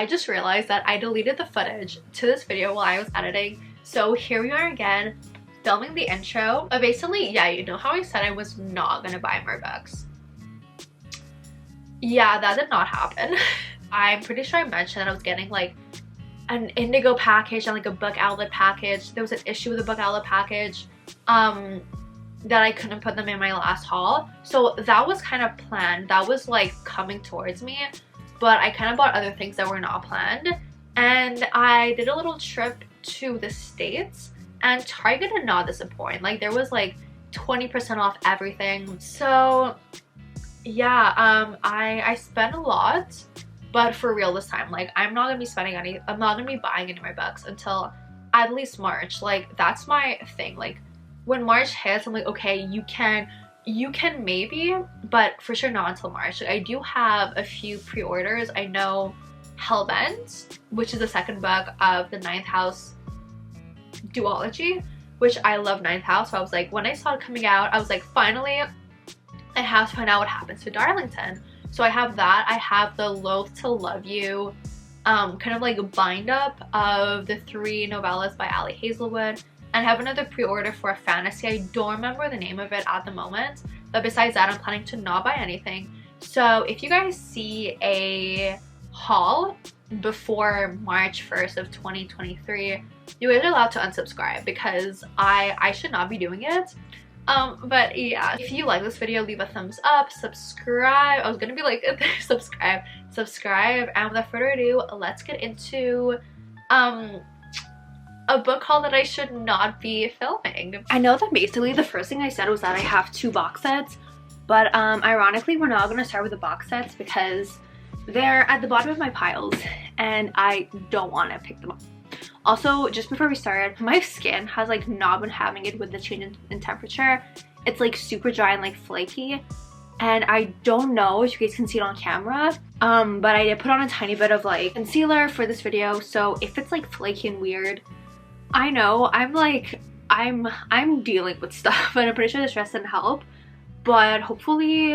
I just realized that I deleted the footage to this video while I was editing. So here we are again, filming the intro. But basically, yeah, you know how I said I was not gonna buy more books? Yeah, that did not happen. I'm pretty sure I mentioned that I was getting like an Indigo package and like a book outlet package. There was an issue with the book outlet package that I couldn't put them in my last haul. So that was kind of planned. That was like coming towards me. But I kind of bought other things that were not planned. And I did a little trip to the States, and Target did not disappoint. Like there was like 20% off everything. So yeah, I spent a lot, but for real this time. Like I'm not gonna be spending any, I'm not gonna be buying any more books until at least March. Like that's my thing. Like when March hits, I'm like, okay, you can maybe, but for sure not until March. Like, I do have a few pre-orders. I know Hellbent, which is the second book of the Ninth House duology, which I love Ninth House. So I was like, when I saw it coming out, I was like, finally I have to find out what happens to Darlington. So I have that. I have the Loath to Love You kind of like a bind up of the 3 novellas by Ali Hazelwood, and have another pre-order for a fantasy. I don't remember the name of it at the moment, but besides that, I'm planning to not buy anything. So if you guys see a haul before March 1st of 2023, you guys are allowed to unsubscribe because I should not be doing it. But yeah, if you like this video, leave a thumbs up, subscribe. I was gonna be like, subscribe, and without further ado, let's get into a book haul that I should not be filming. I know that basically the first thing I said was that I have 2 box sets, but ironically we're not gonna start with the box sets because they're at the bottom of my piles and I don't want to pick them up. Also, just before we start, my skin has like not been having it with the change in temperature. It's like super dry and like flaky, and I don't know if you guys can see it on camera, but I did put on a tiny bit of like concealer for this video, so if it's like flaky and weird, I know I'm dealing with stuff, and I'm pretty sure the stress didn't help, but hopefully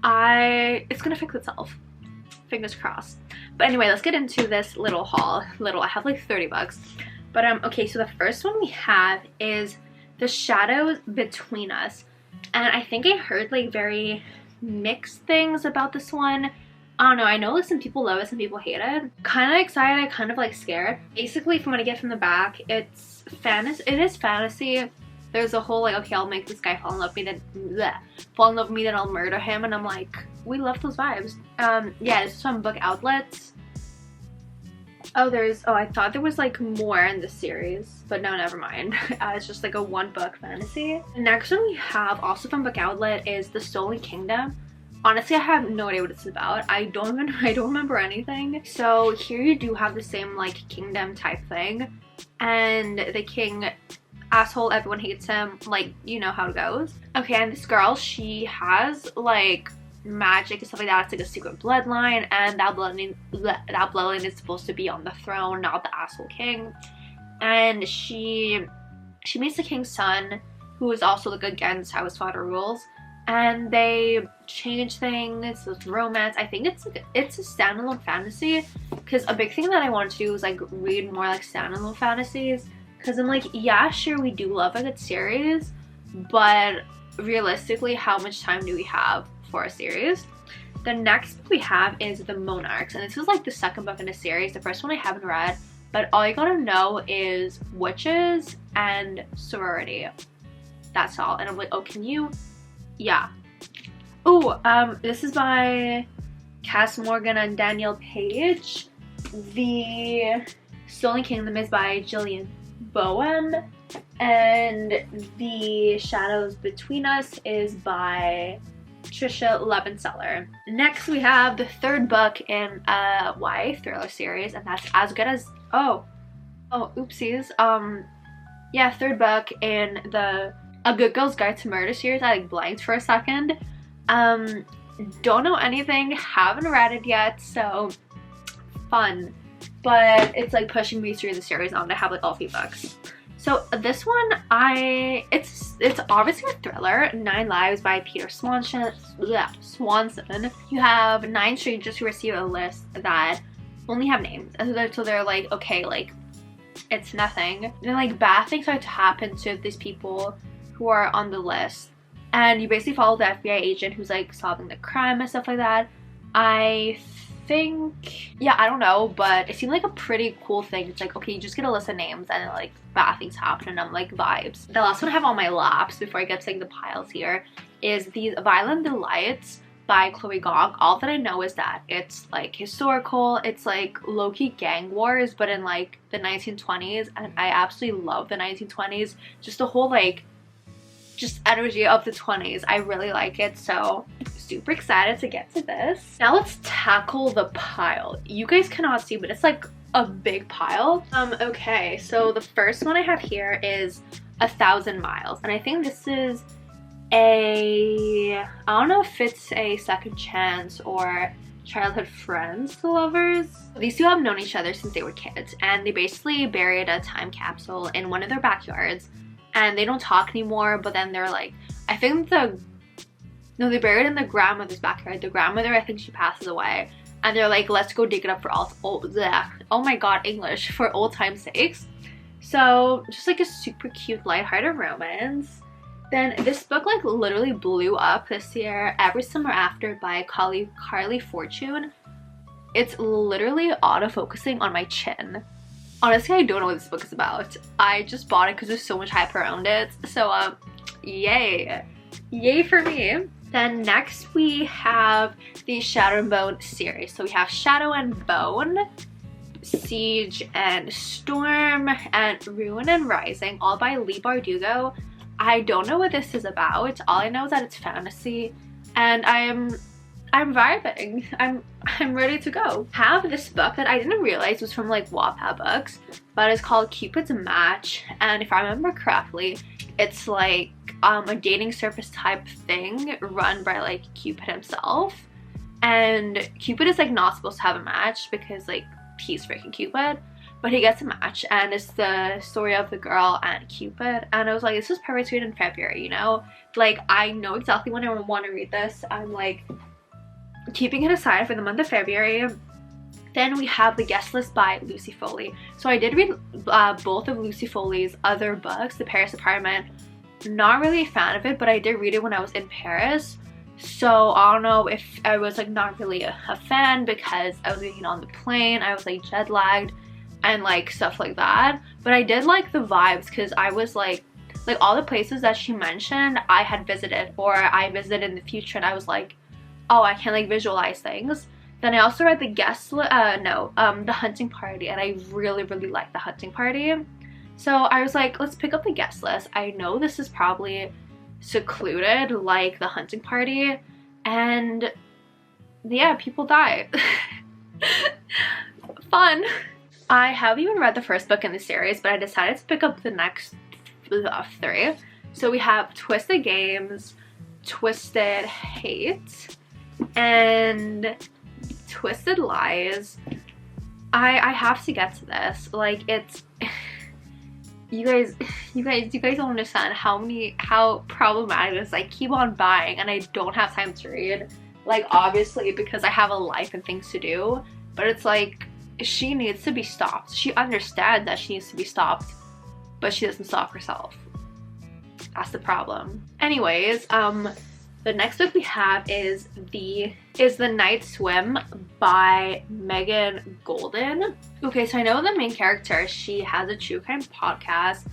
it's gonna fix itself. Fingers crossed. But anyway, let's get into this little haul. I have like 30 bucks. But okay, so the first one we have is The Shadows Between Us. And I think I heard like very mixed things about this one. I don't know, I know like some people love it, some people hate it. Kind of excited, kind of like scared. Basically, from what I get from the back, it's fantasy. It is fantasy. There's a whole like, okay, I'll make this guy fall in love with me, then I'll murder him, and I'm like, we love those vibes. Yeah, this is from Book Outlets. Oh, I thought there was like more in this series, but no, never mind. It's just like a 1-book fantasy. The next one we have, also from Book Outlet, is The Stolen Kingdom. Honestly, I have no idea what it's about. I don't remember anything. So here you do have the same like kingdom type thing, and the king, asshole, everyone hates him, like you know how it goes. Okay, and this girl, she has like magic and stuff like that. It's like a secret bloodline, and that bloodline is supposed to be on the throne, not the asshole king. And she meets the king's son, who is also like against how his father rules, and they change things with romance. I think it's a standalone fantasy, because a big thing that I want to do is like read more like standalone fantasies, because I'm like, yeah, sure, we do love a good series, but realistically, how much time do we have for a series? The next book we have is The Monarchs, and this is like the second book in the series. The first one I haven't read, but all you gotta know is witches and sorority. That's all. And I'm like, oh, can you? Yeah. Oh, this is by Cass Morgan and Danielle Page. The Stolen Kingdom is by Jillian Bowen, and The Shadows Between Us is by Trisha Levenseller. Next we have the 3rd book in a YA thriller series, and that's As Good As, oh oopsies, yeah, 3rd book in the A Good Girl's Guide to Murder series. I like blanked for a second. Don't know anything, haven't read it yet, so fun, but it's like pushing me through the series on to have like all 3 books. So this one, it's obviously a thriller. 9 Lives by Peter Swanson. You have 9 strangers who receive a list that only have names. And so they're like, okay, like, it's nothing. Then like bad things start to happen to these people who are on the list. And you basically follow the FBI agent who's like solving the crime and stuff like that. I think, yeah, I don't know, but it seemed like a pretty cool thing. It's like, okay, you just get a list of names and then like bad things happen, and I'm like, vibes. The last one I have on my laps before I get to like the piles here is these Violent Delights by Chloe Gong. All that I know is that it's like historical, it's like low-key gang wars, but in like the 1920s, and I absolutely love the 1920s. Just the whole like just energy of the 20s. I really like it, so super excited to get to this. Now let's tackle the pile. You guys cannot see, but it's like a big pile. Okay, so the first one I have here is 1,000 Miles, and I think this is I don't know if it's a second chance or childhood friends lovers. These two have known each other since they were kids, and they basically buried a time capsule in one of their backyards, and they don't talk anymore. But then they're like, I think they buried in the grandmother's backyard. The grandmother, I think she passes away, and they're like, let's go dig it up for oh my god, English, for old time's sakes. So just like a super cute lighthearted romance. Then this book like literally blew up this year, Every Summer After by Carly Fortune. It's literally auto-focusing on my chin. Honestly, I don't know what this book is about. I just bought it because there's so much hype around it. So yay. Yay for me. Then next we have the Shadow and Bone series. So we have Shadow and Bone, Siege and Storm, and Ruin and Rising, all by Leigh Bardugo. I don't know what this is about. All I know is that it's fantasy, and I'm vibing. I'm ready to go. I have this book that I didn't realize was from like Wattpad books, but it's called Cupid's Match, and if I remember correctly, it's like a dating service type thing run by like Cupid himself. And Cupid is like not supposed to have a match because like he's freaking Cupid, but he gets a match, and it's the story of the girl and Cupid. And I was like, this is perfect to read in February, you know? Like, I know exactly when I want to read this. I'm like keeping it aside for the month of February. Then we have The Guest List by Lucy Foley. So I did read both of Lucy Foley's other books, The Paris Apartment. Not really a fan of it, but I did read it when I was in Paris. So I don't know if I was like not really a fan because I was reading on the plane, I was like jet lagged and like stuff like that. But I did like the vibes because I was like all the places that she mentioned I had visited or I visited in the future, and I was like, oh, I can like visualize things. Then I also read The Hunting Party, and I really liked The Hunting Party. So I was like, let's pick up The Guest List. I know this is probably secluded like The Hunting Party, and yeah, people die. Fun. I haven't even read the first book in the series, but I decided to pick up the next 3. So we have Twisted Games, Twisted Hate, and Twisted Lies. I have to get to this. Like, it's you guys don't understand how problematic it is. I keep on buying and I don't have time to read. Like, obviously because I have a life and things to do, but it's like she needs to be stopped. She understands that she needs to be stopped, but she doesn't stop herself. That's the problem. Anyways, the next book we have is The Night Swim by Megan Golden. Okay, so I know the main character, she has a true crime podcast,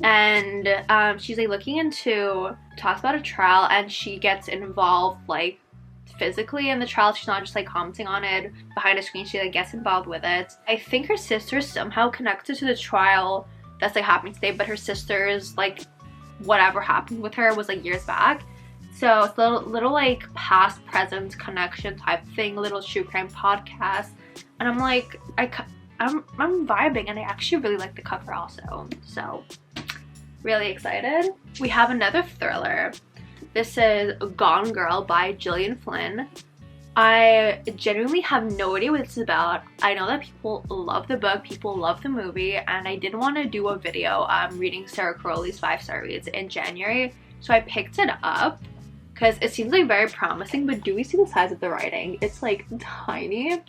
and she's like talks about a trial, and she gets involved like physically in the trial. She's not just like commenting on it behind a screen, she like gets involved with it. I think her sister is somehow connected to the trial that's like happening today, but her sister's like whatever happened with her was like years back. So it's a little like past present connection type thing, little true crime podcast, and I'm like I'm vibing, and I actually really like the cover also, so really excited. We have another thriller. This is Gone Girl by Gillian Flynn. I genuinely have no idea what this is about. I know that people love the book, people love the movie, and I did want to do a video reading Sarah Crowley's 5-star reads in January, so I picked it up because it seems like very promising. But do we see the size of the writing? It's like tiny,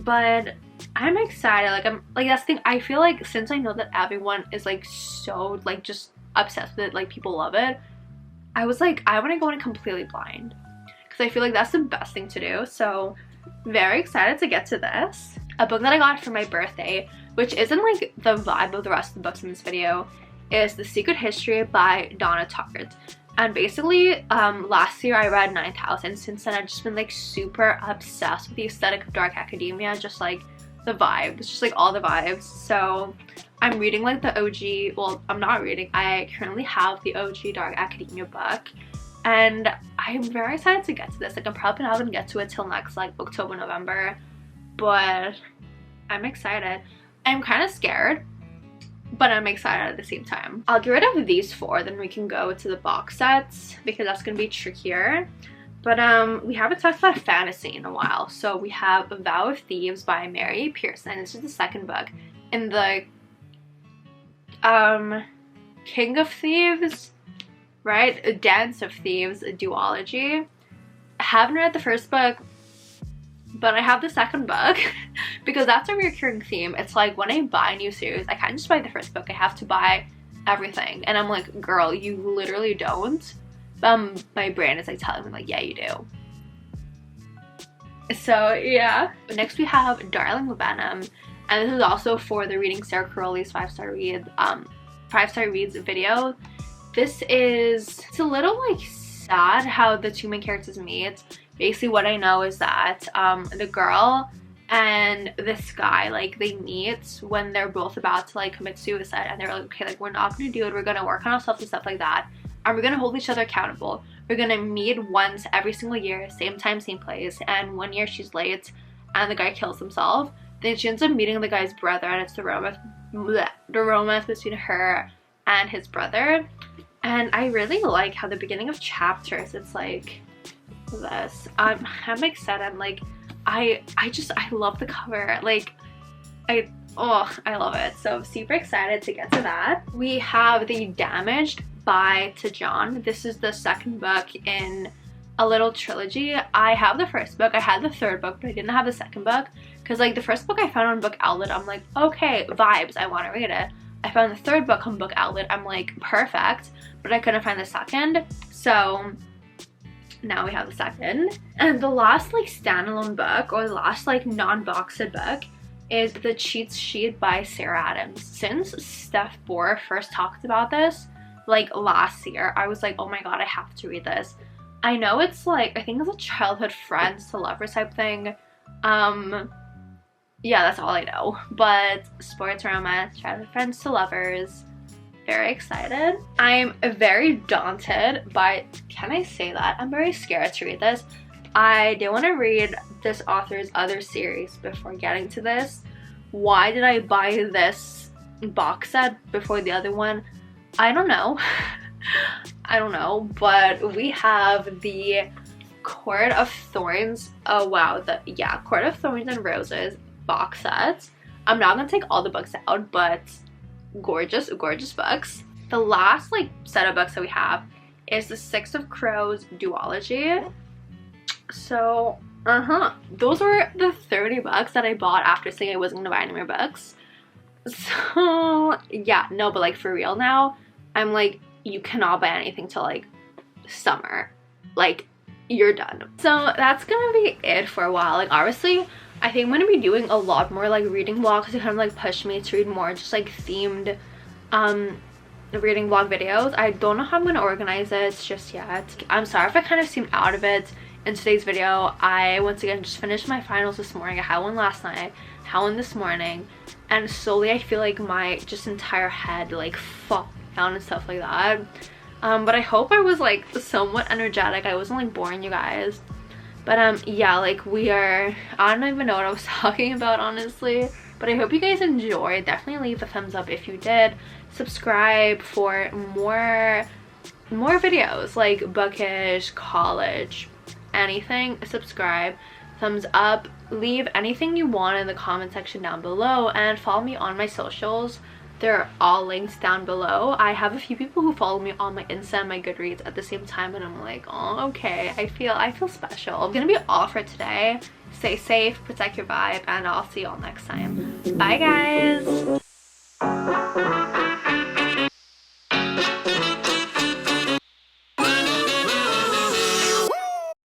but I'm excited. Like, I'm like, that's the thing. I feel like since I know that everyone is like so like just obsessed with it, like people love it, I was like, I want to go in completely blind because I feel like that's the best thing to do. So very excited to get to this. A book that I got for my birthday, which isn't like the vibe of the rest of the books in this video, is The Secret History by Donna Tartt. And basically last year I read 9,000. Since then I've just been like super obsessed with the aesthetic of dark academia, just like the vibes, just like all the vibes. So I'm reading like the OG, well, I'm not reading, I currently have the OG dark academia book, and I'm very excited to get to this. Like, I'm probably not gonna get to it till next like October, November, but I'm excited. I'm kind of scared, but I'm excited at the same time. I'll get rid of these 4, then we can go to the box sets because that's gonna be trickier. But we haven't talked about fantasy in a while. So we have Vow of Thieves by Mary Pearson. This is the second book in the King of Thieves, right? A Dance of Thieves, a duology. I haven't read the first book, but I have the second book because that's a recurring theme. It's like when I buy a new series, I can't just buy the first book. I have to buy everything. And I'm like, girl, you literally don't. My brain is like telling me like, yeah, you do. So yeah. Next we have Darling Venom, and this is also for the Reading Sarah Caroli's 5-star reads video. This is, it's a little like sad how the 2 main characters meet. Basically what I know is that the girl and this guy, like, they meet when they're both about to like commit suicide, and they're like, okay, like, we're not gonna do it, we're gonna work on ourselves and stuff like that, and we're gonna hold each other accountable. We're gonna meet once every single year, same time, same place. And one year she's late and the guy kills himself. Then she ends up meeting the guy's brother, and it's the romance between her and his brother. And I really like how the beginning of chapters, it's like this. I'm excited. Like, I love the cover. Like, I love it. So super excited to get to that. We have The Damaged by Tajan. This is the second book in a little trilogy. I have the first book, I had the third book, but I didn't have the second book because like the first book I found on Book Outlet, I'm like, okay, vibes, I want to read it. I found the third book on Book Outlet, I'm like, perfect, but I couldn't find the second. So now we have the second. And the last like standalone book, or the last like non-boxed book, is The Cheat Sheet by Sarah Adams. Since Steph Bohr first talked about this like last year, I was like, oh my god, I have to read this. I know it's like, I think it's a childhood friends to lovers type thing. Yeah, that's all I know. But sports romance, childhood friends to lovers. Very excited. I'm very daunted by, can I say that? I'm very scared to read this. I did want to read this author's other series before getting to this. Why did I buy this box set before the other one? I don't know. I don't know, but we have the Court of Thorns. Oh wow, Court of Thorns and Roses box sets. I'm not gonna take all the books out, but gorgeous, gorgeous books. The last like set of books that we have is the Six of Crows duology. So those were the 30 bucks that I bought after saying I wasn't gonna buy any more books. So yeah, no, but like for real now, I'm like, you cannot buy anything till like summer. Like, you're done. So that's gonna be it for a while. Like, obviously I think I'm gonna be doing a lot more like reading vlogs to kind of like push me to read more just like themed reading vlog videos. I don't know how I'm gonna organize it just yet. I'm sorry if I kind of seemed out of it in today's video. I once again just finished my finals this morning. I had one last night, had one this morning, and slowly I feel like my just entire head like fall down and stuff like that. But I hope I was like somewhat energetic. I wasn't like boring you guys. But yeah, like I don't even know what I was talking about honestly, but I hope you guys enjoyed. Definitely leave a thumbs up if you did. Subscribe for more videos like bookish, college, anything. Subscribe, thumbs up, leave anything you want in the comment section down below, and follow me on my socials they're all linked down below. I have a few people who follow me on my Insta and my Goodreads at the same time, and I'm like, oh, okay, I feel special. I'm gonna be all for today. Stay safe, protect your vibe, and I'll see y'all next time. Bye guys.